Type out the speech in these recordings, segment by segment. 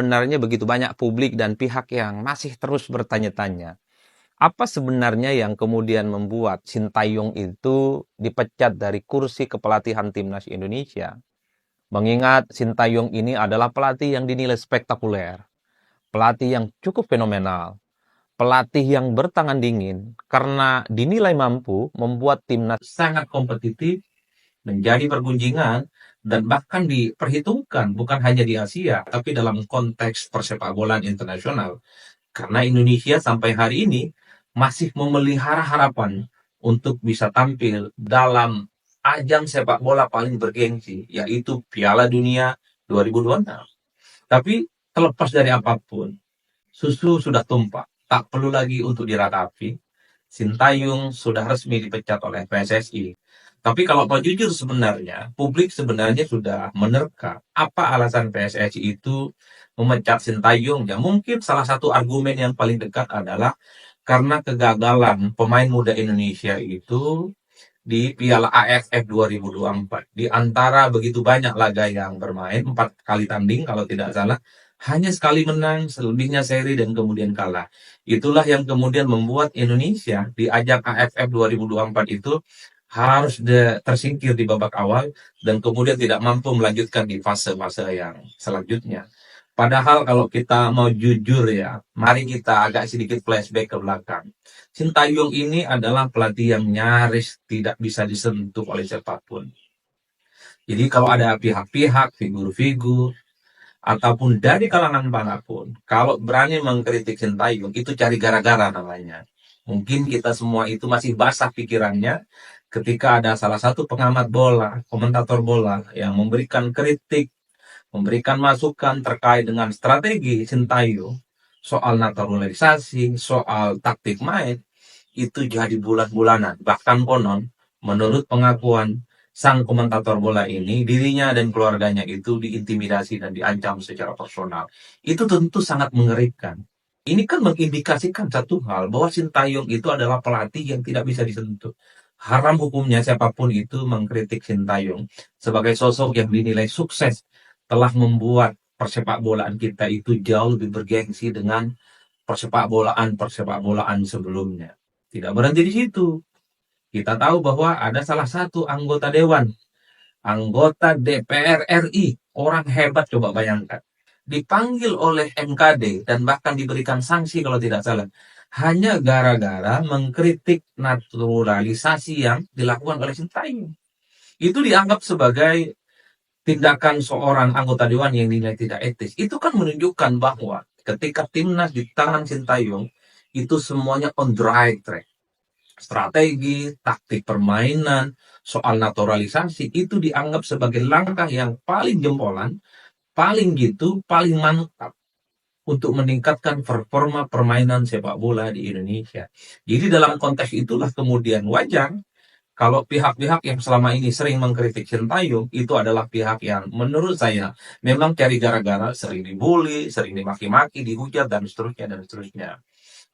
Sebenarnya begitu banyak publik dan pihak yang masih terus bertanya-tanya, apa sebenarnya yang kemudian membuat Sintayong itu dipecat dari kursi kepelatihan timnas Indonesia? Mengingat Sintayong ini adalah pelatih yang dinilai spektakuler, pelatih yang cukup fenomenal, pelatih yang bertangan dingin karena dinilai mampu membuat timnas sangat kompetitif, menjadi pergunjingan, dan bahkan diperhitungkan bukan hanya di Asia, tapi dalam konteks persepakbolaan internasional. Karena Indonesia sampai hari ini masih memelihara harapan untuk bisa tampil dalam ajang sepak bola paling bergengsi, yaitu Piala Dunia 2026. Tapi terlepas dari apapun, susu sudah tumpah, tak perlu lagi untuk diratapi. Sintayong sudah resmi dipecat oleh PSSI. Tapi kalau mau jujur sebenarnya, publik sebenarnya sudah menerka apa alasan PSSI itu memecat Sintayong. Ya mungkin salah satu argumen yang paling dekat adalah karena kegagalan pemain muda Indonesia itu di Piala AFF 2024. Di antara begitu banyak laga yang bermain, 4 kali tanding kalau tidak salah, hanya sekali menang, selebihnya seri dan kemudian kalah. Itulah yang kemudian membuat Indonesia di ajang AFF 2024 itu harus tersingkir di babak awal dan kemudian tidak mampu melanjutkan di fase-fase yang selanjutnya. Padahal kalau kita mau jujur ya, mari kita agak sedikit flashback ke belakang. Sintayong ini adalah pelatih yang nyaris tidak bisa disentuh oleh siapapun. Jadi kalau ada pihak-pihak, figur-figur, ataupun dari kalangan manapun, kalau berani mengkritik Sintayong, itu cari gara-gara namanya. Mungkin kita semua itu masih basah pikirannya ketika ada salah satu pengamat bola, komentator bola, yang memberikan kritik, memberikan masukan terkait dengan strategi Sintayong, soal naturalisasi, soal taktik main, itu jadi bulan-bulanan. Bahkan konon, menurut pengakuan sang komentator bola ini, dirinya dan keluarganya itu diintimidasi dan diancam secara personal. Itu tentu sangat mengerikan. Ini kan mengindikasikan satu hal, bahwa Sintayong itu adalah pelatih yang tidak bisa disentuh. Haram hukumnya siapapun itu mengkritik Sintayong sebagai sosok yang dinilai sukses telah membuat persepakbolaan kita itu jauh lebih bergengsi dengan persepakbolaan sebelumnya. Tidak berhenti di situ. Kita tahu bahwa ada salah satu anggota dewan, anggota DPR RI, orang hebat, coba bayangkan, dipanggil oleh MKD dan bahkan diberikan sanksi kalau tidak salah, hanya gara-gara mengkritik naturalisasi yang dilakukan oleh Sintayong. Itu dianggap sebagai tindakan seorang anggota dewan yang dinilai tidak etis. Itu kan menunjukkan bahwa ketika timnas di tangan Sintayong, itu semuanya on the right track. Strategi, taktik permainan, soal naturalisasi, itu dianggap sebagai langkah yang paling jempolan, paling gitu, paling mantap untuk meningkatkan performa permainan sepak bola di Indonesia. Jadi dalam konteks itulah kemudian wajar kalau pihak-pihak yang selama ini sering mengkritik Sintayong itu adalah pihak yang menurut saya memang cari gara-gara, sering dibully, sering dimaki-maki, dihujat, dan seterusnya, dan seterusnya.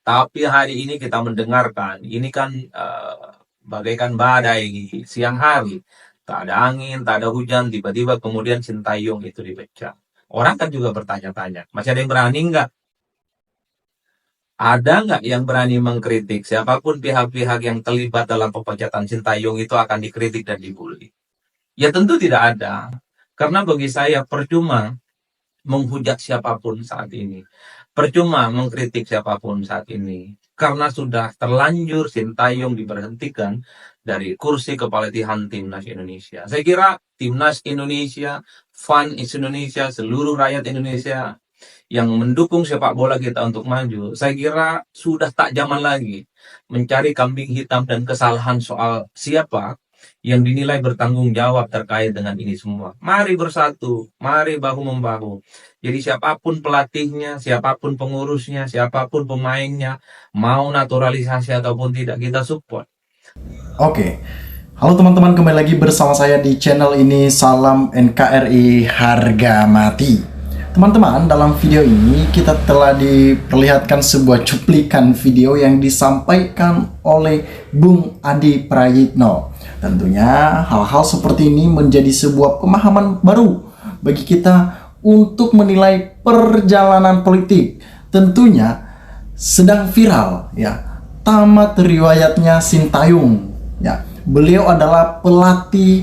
Tapi hari ini kita mendengarkan, ini kan bagaikan badai siang hari. Tak ada angin, tak ada hujan, tiba-tiba kemudian Sintayong itu dipecat. Orang kan juga bertanya-tanya, masih ada yang berani nggak? Ada nggak yang berani mengkritik? Siapapun pihak-pihak yang terlibat dalam pemecatan Sintayong itu akan dikritik dan dibully. Ya tentu tidak ada. Karena bagi saya percuma menghujat siapapun saat ini. Percuma mengkritik siapapun saat ini. Karena sudah terlanjur Sintayong diberhentikan dari kursi kepelatihan timnas Indonesia. Saya kira timnas Indonesia, fans Indonesia, seluruh rakyat Indonesia yang mendukung sepak bola kita untuk maju, saya kira sudah tak zaman lagi mencari kambing hitam dan kesalahan soal siapa yang dinilai bertanggung jawab terkait dengan ini semua. Mari bersatu, mari bahu-membahu. Jadi siapapun pelatihnya, siapapun pengurusnya, siapapun pemainnya, mau naturalisasi ataupun tidak, kita support. Oke, halo teman-teman, kembali lagi bersama saya di channel ini. Salam NKRI harga mati. Teman-teman, dalam video ini kita telah diperlihatkan sebuah cuplikan video yang disampaikan oleh Bung Adi Prayitno. Tentunya hal-hal seperti ini menjadi sebuah pemahaman baru bagi kita untuk menilai perjalanan politik. Tentunya sedang viral ya, tamat riwayatnya Sintayong ya. Beliau adalah pelatih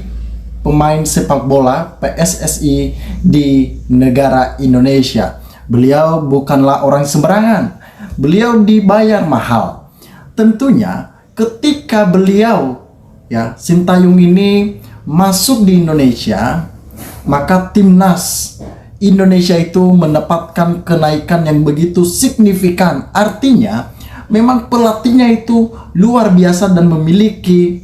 pemain sepak bola PSSI di negara Indonesia. Beliau bukanlah orang sembarangan. Beliau dibayar mahal. Tentunya ketika beliau ya, Sintayong ini masuk di Indonesia, maka timnas Indonesia itu mendapatkan kenaikan yang begitu signifikan. Artinya memang pelatihnya itu luar biasa dan memiliki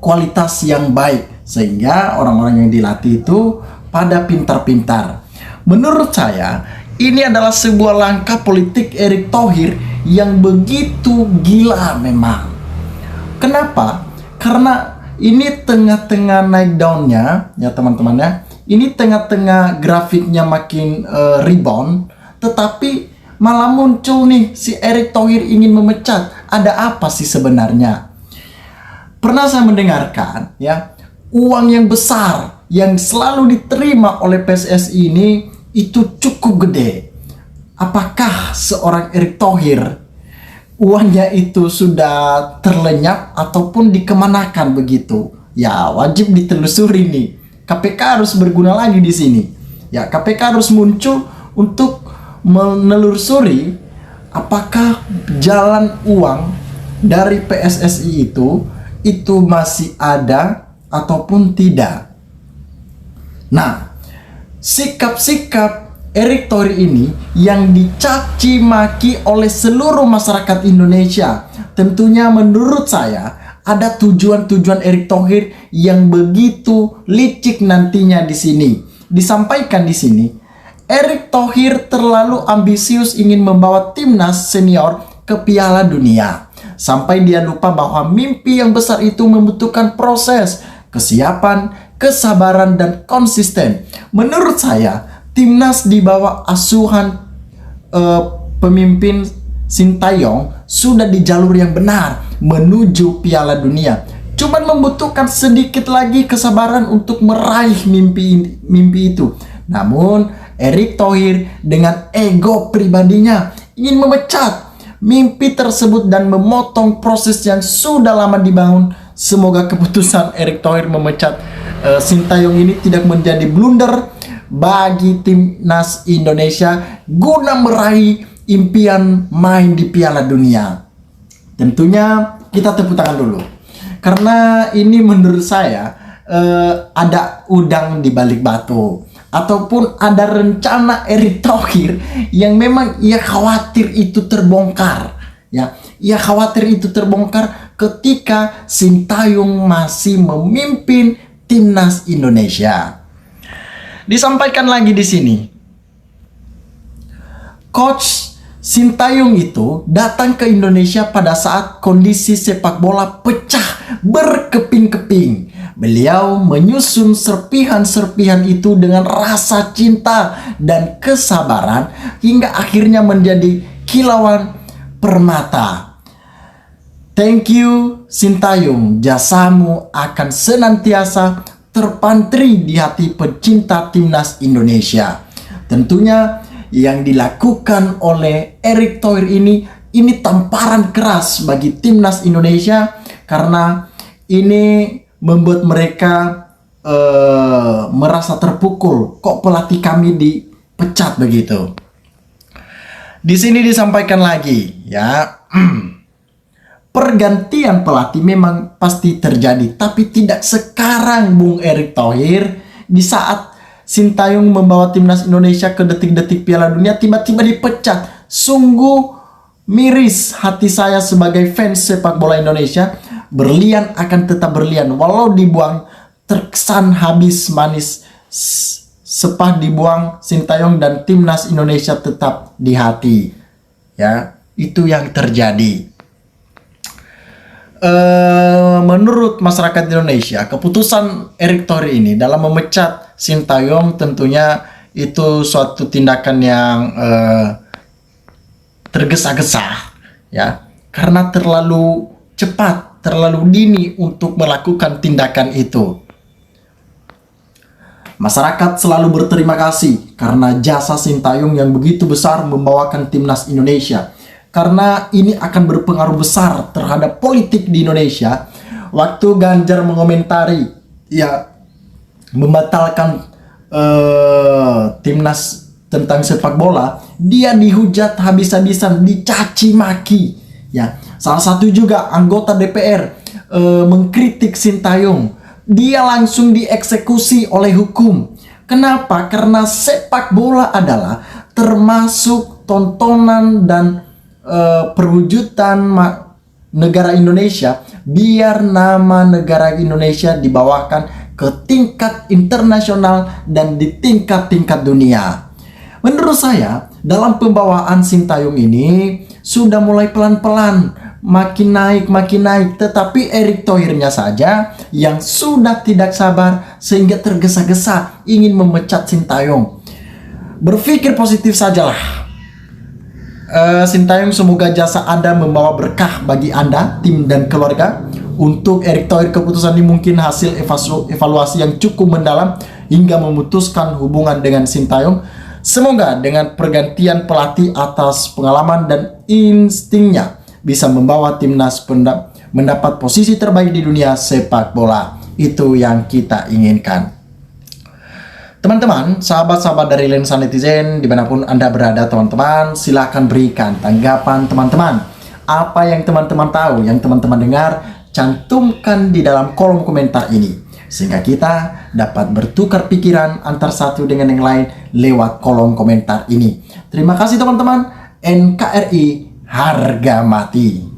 kualitas yang baik, sehingga orang-orang yang dilatih itu pada pintar-pintar. Menurut saya ini adalah sebuah langkah politik Erick Thohir yang begitu gila memang. Kenapa? Karena ini tengah-tengah naik daunnya ya teman-teman ya. Ini tengah-tengah grafiknya makin rebound, tetapi malah muncul nih si Erick Thohir ingin memecat. Ada apa sih sebenarnya? Pernah saya mendengarkan ya, uang yang besar yang selalu diterima oleh PSSI ini itu cukup gede. Apakah seorang Erick Thohir uangnya itu sudah terlenyap ataupun dikemanakan begitu? Ya wajib ditelusuri nih. KPK harus berguna lagi di sini. Ya KPK harus muncul untuk menelusuri apakah jalan uang dari PSSI itu masih ada ataupun tidak. Nah, sikap-sikap Erick Thohir ini yang dicaci maki oleh seluruh masyarakat Indonesia. Tentunya menurut saya ada tujuan-tujuan Erick Thohir yang begitu licik nantinya di sini. Disampaikan di sini, Erick Thohir terlalu ambisius ingin membawa timnas senior ke Piala Dunia. Sampai dia lupa bahwa mimpi yang besar itu membutuhkan proses, kesiapan, kesabaran, dan konsisten. Menurut saya, timnas di bawah asuhan pemimpin Sintayong sudah di jalur yang benar menuju Piala Dunia. Cuman membutuhkan sedikit lagi kesabaran untuk meraih mimpi itu. Namun Erick Thohir dengan ego pribadinya ingin memecat mimpi tersebut dan memotong proses yang sudah lama dibangun. Semoga keputusan Erick Thohir memecat Sintayong ini tidak menjadi blunder bagi timnas Indonesia guna meraih impian main di Piala Dunia. Tentunya kita tepuk tangan dulu, karena ini menurut saya ada udang di balik batu, ataupun ada rencana Erick Thohir yang memang ia khawatir itu terbongkar ya. Ia khawatir itu terbongkar ketika Sintayong masih memimpin timnas Indonesia. Disampaikan lagi di sini, Coach Sintayong itu datang ke Indonesia pada saat kondisi sepak bola pecah berkeping-keping. Beliau menyusun serpihan-serpihan itu dengan rasa cinta dan kesabaran hingga akhirnya menjadi kilauan permata. Thank you Sintayong, jasamu akan senantiasa terpantri di hati pecinta timnas Indonesia. Tentunya yang dilakukan oleh Erick Thohir ini tamparan keras bagi timnas Indonesia, karena ini membuat mereka merasa terpukul. Kok pelatih kami dipecat begitu? Di sini disampaikan lagi ya, pergantian pelatih memang pasti terjadi, tapi tidak sekarang Bung Erick Thohir. Di saat Sintayong membawa timnas Indonesia ke detik-detik Piala Dunia tiba-tiba dipecat. Sungguh miris hati saya sebagai fans sepak bola Indonesia. Berlian akan tetap berlian, walau dibuang terkesan habis manis. Sepah dibuang Sintayong dan timnas Indonesia tetap di hati. Ya, itu yang terjadi. Menurut masyarakat Indonesia, keputusan Erick Thohir ini dalam memecat Sintayong tentunya itu suatu tindakan yang tergesa-gesa ya, karena terlalu cepat, terlalu dini untuk melakukan tindakan itu. Masyarakat selalu berterima kasih karena jasa Sintayong yang begitu besar membawakan timnas Indonesia. Karena ini akan berpengaruh besar terhadap politik di Indonesia. Waktu Ganjar mengomentari, ya, membatalkan timnas tentang sepak bola, dia dihujat habis-habisan, dicaci maki. Ya, salah satu juga anggota DPR mengkritik Sintayong. Dia langsung dieksekusi oleh hukum. Kenapa? Karena sepak bola adalah termasuk tontonan dan perwujudan negara Indonesia, biar nama negara Indonesia dibawakan ke tingkat internasional dan di tingkat-tingkat dunia. Menurut saya, dalam pembawaan Sintayong ini sudah mulai pelan-pelan, makin naik, tetapi Erick Thohirnya saja yang sudah tidak sabar sehingga tergesa-gesa ingin memecat Sintayong. Berpikir positif sajalah. Sintayong, semoga jasa Anda membawa berkah bagi Anda, tim dan keluarga. Untuk Erick Thohir, keputusan ini mungkin hasil evaluasi yang cukup mendalam hingga memutuskan hubungan dengan Sintayong. Semoga dengan pergantian pelatih atas pengalaman dan instingnya bisa membawa timnas mendapat posisi terbaik di dunia sepak bola. Itu yang kita inginkan. Teman-teman, sahabat-sahabat dari Lensa Netizen, dimanapun Anda berada teman-teman, silahkan berikan tanggapan teman-teman. Apa yang teman-teman tahu, yang teman-teman dengar, cantumkan di dalam kolom komentar ini. Sehingga kita dapat bertukar pikiran antar satu dengan yang lain lewat kolom komentar ini. Terima kasih teman-teman. NKRI harga mati.